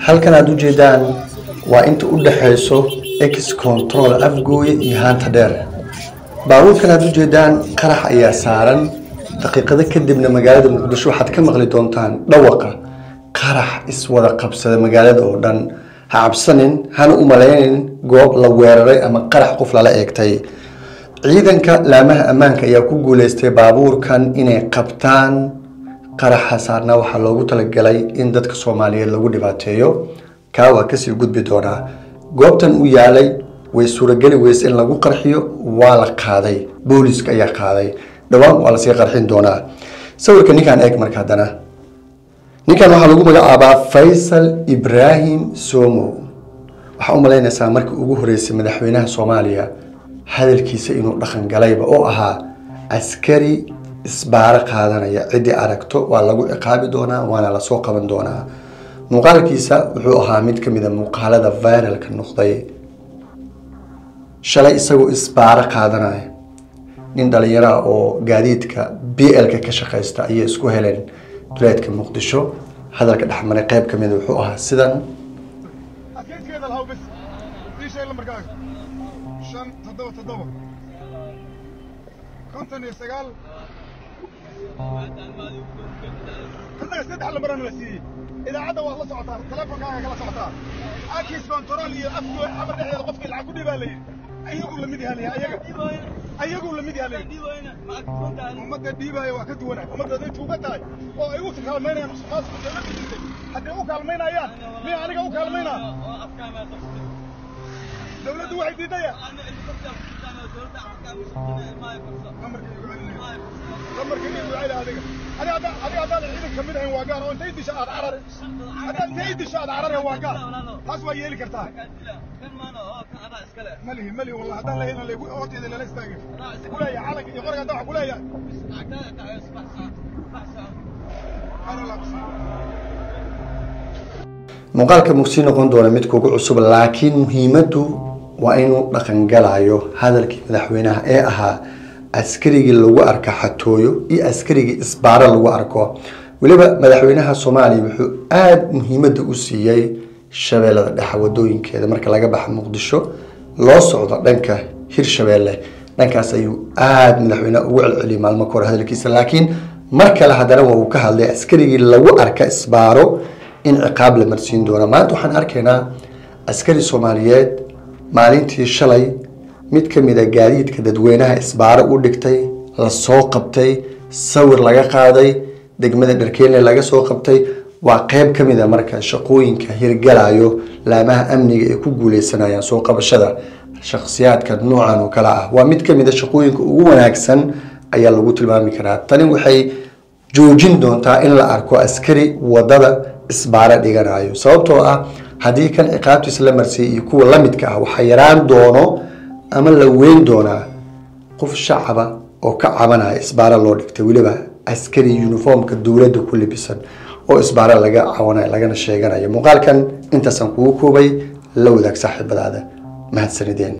halkan aad u jeedaan waa inta u dhaxayso X control afgooye iyo haanta dheer. baabuurkan aad u jeedaan qarax ayaa saaran daqiiqado kadibna magaalada Muqdisho waxaad ka maqli doontaan dhawaqa qarax iswada qabsada magaalada oo dhan. ha cabsanin hana u malaynin goob la weeraray ama qarax qof lala eegtay. ciidanka laamaha ammaanka ayaa ku guuleystay baabuurkan inay qabtaan qaraxa saarna waxa loogu talagalay in dadka Soomaaliyeed lagu dhibaateeyo. kaawa ka sii gudbi doona goobtan u yaalay way suuragali weys in lagu qarxiyo waa la qaaday booliska ayaa qaaday dhawaan waa la sii qarxin doona. sawirka ninkan eeg markaadana ninkan waxa lagu magacaabaa Faisal Ibrahim Somo. waxa u maleynaysaa markii ugu horeysay madaxweynaha Soomaaliya hadalkiisa inuu dhaqan galayba oo ahaa askari isbaara qaadanaya cidii aragto waa lagu ciqaabi doonaa waana la soo qaban doonaa. muuqaalkiisa wuxuu ahaa mid kamid ah muuqaalada viral-ka noqday. shalay isagoo isbaara qaadanaya nin dhalinyaro oo gaadiidka BL-ka ka shaqeysta ayay isku heleen duleedka Muqdisho. hadalka dhaxmaray qayb kamid wuxuu ahaa sidan إذا عدا والله سعطان تلفون كذا سعطان أكيد كنترول يأفكوا عبر نحيا القفك العقود بالي أيقول لمدي هالي أيقول لمدي هالي ومدة ديبا وكد ونا ومدة ذي توقتها وأيوك كلمينا خاص حتى أوك كلمينا يا مين عليك أوك كلمينا دولة واحد دي ضيع كمر كبير وعيله هذيك أنا هذا العيد كملها واقار وأنت يدي شاد عرر أنت يدي شاد عرر واقار حسوا يلي كرتاه ملي والله هذا اللي هنا اللي يقول أوتي اللي لا يستاجر ولا يا علق يقول هذا ولا يا muuqaalka mugsi noqon doona mid kugu cusub laakiin muhiimadu waa inuu dhaqan galayo hadalkii madaxweynaha ee ahaa askarigii lagu arka xatooyo iyo askarigii isbaara lagu arko. waliba madaxweynaha Soomaaliya wuxuu aad muhiimada u siiyay shabeellada dhexe wadooyinkeeda marka laga baxo Muqdisho loo socdo dhanka Hirshabeelle. dhankaas ayuu aad madaxweynaha ugu celceliyay maalmo ka hor hadalkiisa laakiin marka la hadalay uu ka hadlay askarigii lagu arka isbaaro in ciqaab la marsiin doono. maanta waxaan arkaynaa askari Soomaaliyeed maalintii shalay mid kamid ah gaadiidka dadweynaha isbaaro u dhigtay la soo qabtay sawir laga qaaday degmada Dharkeelle laga soo qabtay. waa qayb kamid ah marka shaqooyinka hirgalayo laamaha amniga ee ku guuleysanayaan soo qabashada shakhsiyaadka noocan oo kala ah. waa mid kamid ah shaqooyinka ugu wanaagsan ayaa lagu tilmaami karaa. tani waxay joojin doontaa in la arko askari wadada isbaara dhiganayo sababtoo ah hadii kan ciqaabtiisa la marsay iyo kuwa la midka ah waxa yaraan doono ama la weyn doonaa qof shacaba oo ka cabanaya isbaara loo dhigtay waliba askari uniformka dawladda ku libisan oo isbaara laga caawinayo lagana sheeganayo. muuqaalkan intaas aan kugu koobay la wadaag saaxiibadaada mahadsanideen.